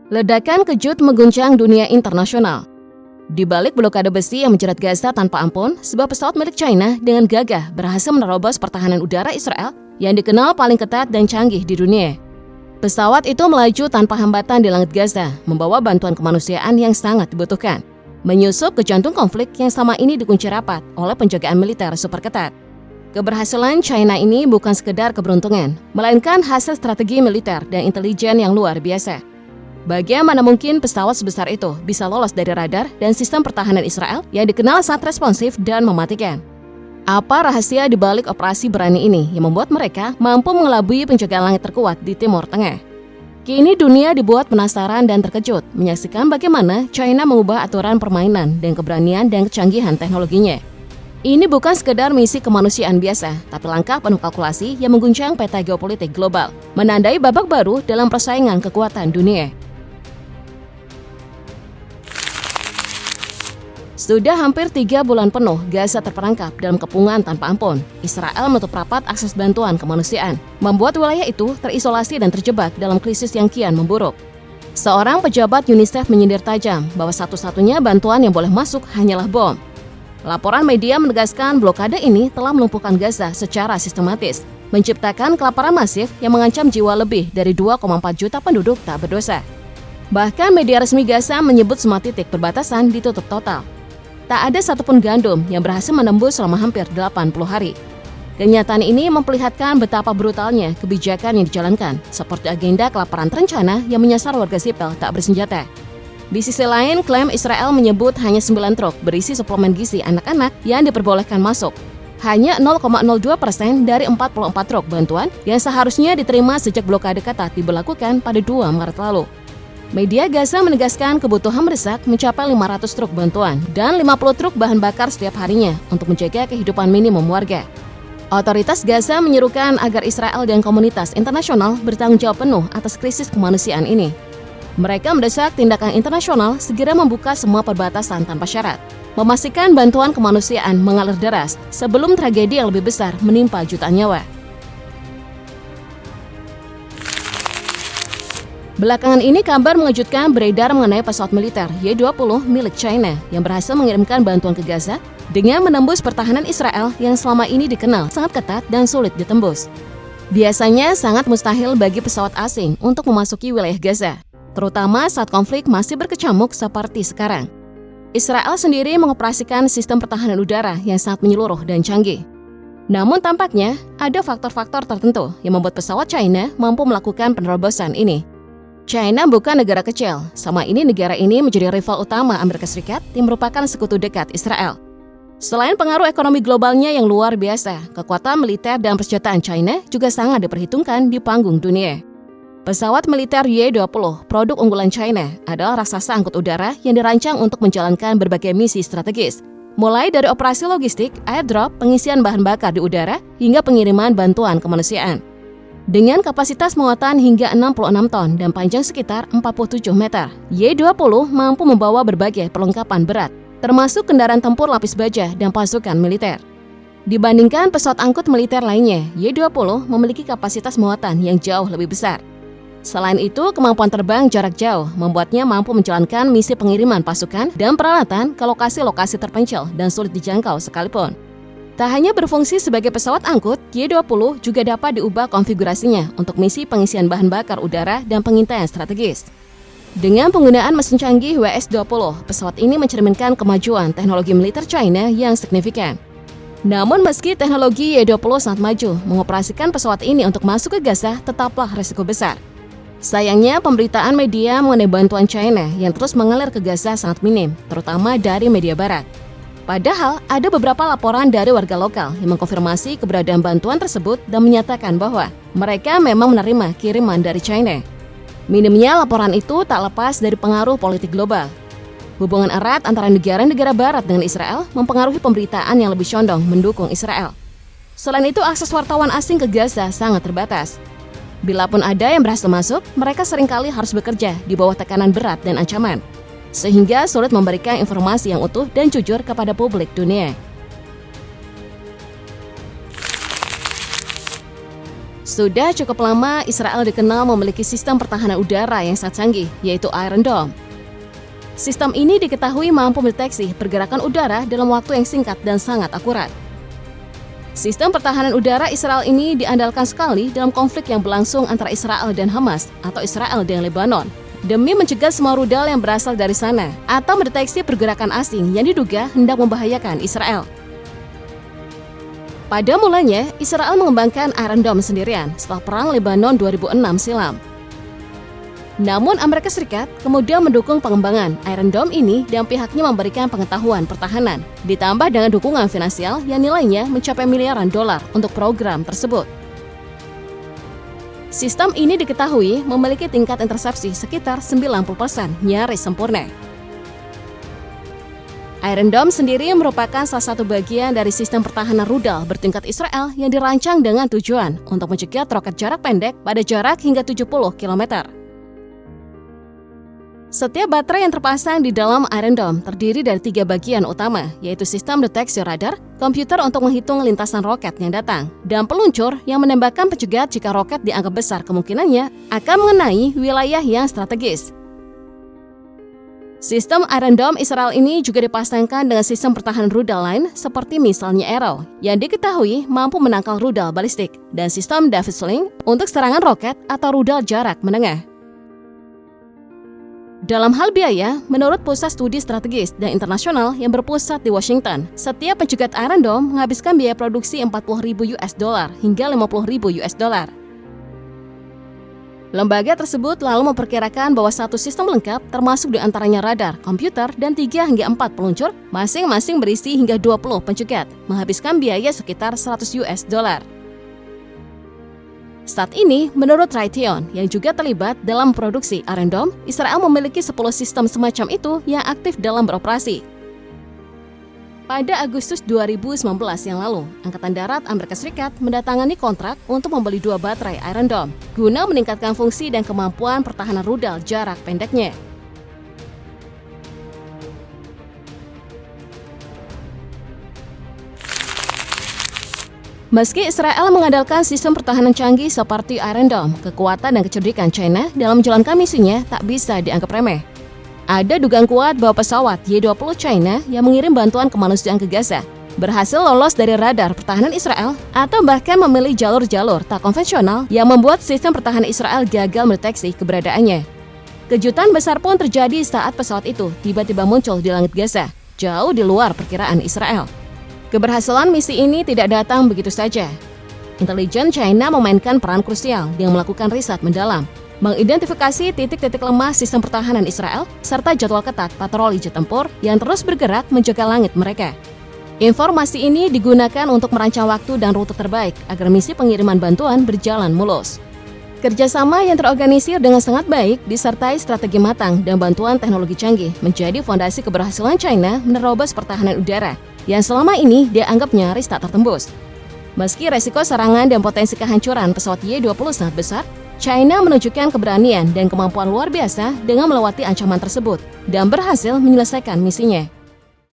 Ledakan kejut mengguncang dunia internasional. Di balik blokade besi yang menjerat Gaza tanpa ampun, sebuah pesawat milik China dengan gagah berhasil menerobos pertahanan udara Israel yang dikenal paling ketat dan canggih di dunia. Pesawat itu melaju tanpa hambatan di langit Gaza, membawa bantuan kemanusiaan yang sangat dibutuhkan, menyusup ke jantung konflik yang selama ini dikunci rapat oleh penjagaan militer super ketat. Keberhasilan China ini bukan sekedar keberuntungan, melainkan hasil strategi militer dan intelijen yang luar biasa. Bagaimana mungkin pesawat sebesar itu bisa lolos dari radar dan sistem pertahanan Israel yang dikenal sangat responsif dan mematikan? Apa rahasia di balik operasi berani ini yang membuat mereka mampu mengelabui penjagaan langit terkuat di Timur Tengah? Kini dunia dibuat penasaran dan terkejut menyaksikan bagaimana China mengubah aturan permainan dan keberanian dan kecanggihan teknologinya. Ini bukan sekedar misi kemanusiaan biasa, tapi langkah penuh kalkulasi yang mengguncang peta geopolitik global, menandai babak baru dalam persaingan kekuatan dunia. Sudah hampir 3 bulan penuh Gaza terperangkap dalam kepungan tanpa ampun. Israel menutup rapat akses bantuan kemanusiaan, membuat wilayah itu terisolasi dan terjebak dalam krisis yang kian memburuk. Seorang pejabat UNICEF menyindir tajam bahwa satu-satunya bantuan yang boleh masuk hanyalah bom. Laporan media menegaskan blokade ini telah melumpuhkan Gaza secara sistematis, menciptakan kelaparan masif yang mengancam jiwa lebih dari 2,4 juta penduduk tak berdosa. Bahkan media resmi Gaza menyebut semua titik perbatasan ditutup total. Tak ada satupun gandum yang berhasil menembus selama hampir 80 hari. Kenyataan ini memperlihatkan betapa brutalnya kebijakan yang dijalankan, seperti agenda kelaparan terencana yang menyasar warga sipil tak bersenjata. Di sisi lain, klaim Israel menyebut hanya 9 truk berisi suplemen gizi anak-anak yang diperbolehkan masuk. Hanya 0,02% dari 44 truk bantuan yang seharusnya diterima sejak blokade ketat diberlakukan pada 2 Maret lalu. Media Gaza menegaskan kebutuhan mendesak mencapai 500 truk bantuan dan 50 truk bahan bakar setiap harinya untuk menjaga kehidupan minimum warga. Otoritas Gaza menyerukan agar Israel dan komunitas internasional bertanggung jawab penuh atas krisis kemanusiaan ini. Mereka mendesak tindakan internasional segera membuka semua perbatasan tanpa syarat, memastikan bantuan kemanusiaan mengalir deras sebelum tragedi yang lebih besar menimpa jutaan nyawa. Belakangan ini kabar mengejutkan beredar mengenai pesawat militer Y-20 milik China yang berhasil mengirimkan bantuan ke Gaza dengan menembus pertahanan Israel yang selama ini dikenal sangat ketat dan sulit ditembus. Biasanya sangat mustahil bagi pesawat asing untuk memasuki wilayah Gaza, terutama saat konflik masih berkecamuk seperti sekarang. Israel sendiri mengoperasikan sistem pertahanan udara yang sangat menyeluruh dan canggih. Namun tampaknya ada faktor-faktor tertentu yang membuat pesawat China mampu melakukan penerobosan ini. China bukan negara kecil, sama ini negara ini menjadi rival utama Amerika Serikat yang merupakan sekutu dekat Israel. Selain pengaruh ekonomi globalnya yang luar biasa, kekuatan militer dan persenjataan China juga sangat diperhitungkan di panggung dunia. Pesawat militer Y-20, produk unggulan China, adalah raksasa angkut udara yang dirancang untuk menjalankan berbagai misi strategis, mulai dari operasi logistik, airdrop, pengisian bahan bakar di udara, hingga pengiriman bantuan kemanusiaan. Dengan kapasitas muatan hingga 66 ton dan panjang sekitar 47 meter, Y-20 mampu membawa berbagai perlengkapan berat, termasuk kendaraan tempur lapis baja dan pasukan militer. Dibandingkan pesawat angkut militer lainnya, Y-20 memiliki kapasitas muatan yang jauh lebih besar. Selain itu, kemampuan terbang jarak jauh membuatnya mampu menjalankan misi pengiriman pasukan dan peralatan ke lokasi-lokasi terpencil dan sulit dijangkau sekalipun. Tak hanya berfungsi sebagai pesawat angkut, Y-20 juga dapat diubah konfigurasinya untuk misi pengisian bahan bakar udara dan pengintaian strategis. Dengan penggunaan mesin canggih WS-20, pesawat ini mencerminkan kemajuan teknologi militer China yang signifikan. Namun meski teknologi Y-20 sangat maju, mengoperasikan pesawat ini untuk masuk ke Gaza tetaplah risiko besar. Sayangnya, pemberitaan media mengenai bantuan China yang terus mengalir ke Gaza sangat minim, terutama dari media barat. Padahal, ada beberapa laporan dari warga lokal yang mengkonfirmasi keberadaan bantuan tersebut dan menyatakan bahwa mereka memang menerima kiriman dari China. Minimnya laporan itu tak lepas dari pengaruh politik global. Hubungan erat antara negara-negara barat dengan Israel mempengaruhi pemberitaan yang lebih condong mendukung Israel. Selain itu, akses wartawan asing ke Gaza sangat terbatas. Bilapun ada yang berhasil masuk, mereka seringkali harus bekerja di bawah tekanan berat dan ancaman, sehingga sulit memberikan informasi yang utuh dan jujur kepada publik dunia. Sudah cukup lama Israel dikenal memiliki sistem pertahanan udara yang sangat canggih, yaitu Iron Dome. Sistem ini diketahui mampu mendeteksi pergerakan udara dalam waktu yang singkat dan sangat akurat. Sistem pertahanan udara Israel ini diandalkan sekali dalam konflik yang berlangsung antara Israel dan Hamas atau Israel dan Lebanon, demi mencegah semua rudal yang berasal dari sana atau mendeteksi pergerakan asing yang diduga hendak membahayakan Israel. Pada mulanya, Israel mengembangkan Iron Dome sendirian setelah Perang Lebanon 2006 silam. Namun Amerika Serikat kemudian mendukung pengembangan Iron Dome ini dan pihaknya memberikan pengetahuan pertahanan, ditambah dengan dukungan finansial yang nilainya mencapai miliaran dolar untuk program tersebut. Sistem ini diketahui memiliki tingkat intersepsi sekitar 90%, nyaris sempurna. Iron Dome sendiri merupakan salah satu bagian dari sistem pertahanan rudal bertingkat Israel yang dirancang dengan tujuan untuk mencegah roket jarak pendek pada jarak hingga 70 km. Setiap baterai yang terpasang di dalam Iron Dome terdiri dari 3 bagian utama, yaitu sistem deteksi radar, komputer untuk menghitung lintasan roket yang datang, dan peluncur yang menembakkan pencegat jika roket dianggap besar kemungkinannya akan mengenai wilayah yang strategis. Sistem Iron Dome Israel ini juga dipasangkan dengan sistem pertahanan rudal lain seperti misalnya Arrow, yang diketahui mampu menangkal rudal balistik, dan sistem David Sling untuk serangan roket atau rudal jarak menengah. Dalam hal biaya, menurut Pusat Studi Strategis dan Internasional yang berpusat di Washington, setiap pencegat Iron Dome menghabiskan biaya produksi $40.000 hingga $50.000. Lembaga tersebut lalu memperkirakan bahwa satu sistem lengkap termasuk diantaranya radar, komputer, dan 3 hingga 4 peluncur, masing-masing berisi hingga 20 pencegat, menghabiskan biaya sekitar $100. Saat ini, menurut Raytheon yang juga terlibat dalam produksi Iron Dome, Israel memiliki 10 sistem semacam itu yang aktif dalam beroperasi. Pada Agustus 2019 yang lalu, Angkatan Darat Amerika Serikat mendatangani kontrak untuk membeli 2 baterai Iron Dome guna meningkatkan fungsi dan kemampuan pertahanan rudal jarak pendeknya. Meski Israel mengandalkan sistem pertahanan canggih seperti Iron Dome, kekuatan dan kecerdikan China dalam menjalankan misinya tak bisa dianggap remeh. Ada dugaan kuat bahwa pesawat Y-20 China yang mengirim bantuan kemanusiaan ke Gaza berhasil lolos dari radar pertahanan Israel atau bahkan memilih jalur-jalur tak konvensional yang membuat sistem pertahanan Israel gagal mendeteksi keberadaannya. Kejutan besar pun terjadi saat pesawat itu tiba-tiba muncul di langit Gaza, jauh di luar perkiraan Israel. Keberhasilan misi ini tidak datang begitu saja. Intelijen China memainkan peran krusial dengan melakukan riset mendalam, mengidentifikasi titik-titik lemah sistem pertahanan Israel, serta jadwal ketat patroli jet tempur yang terus bergerak menjaga langit mereka. Informasi ini digunakan untuk merancang waktu dan rute terbaik agar misi pengiriman bantuan berjalan mulus. Kerjasama yang terorganisir dengan sangat baik disertai strategi matang dan bantuan teknologi canggih menjadi fondasi keberhasilan China menerobos pertahanan udara yang selama ini dianggap nyaris tak tertembus. Meski resiko serangan dan potensi kehancuran pesawat Y-20 sangat besar, China menunjukkan keberanian dan kemampuan luar biasa dengan melewati ancaman tersebut dan berhasil menyelesaikan misinya.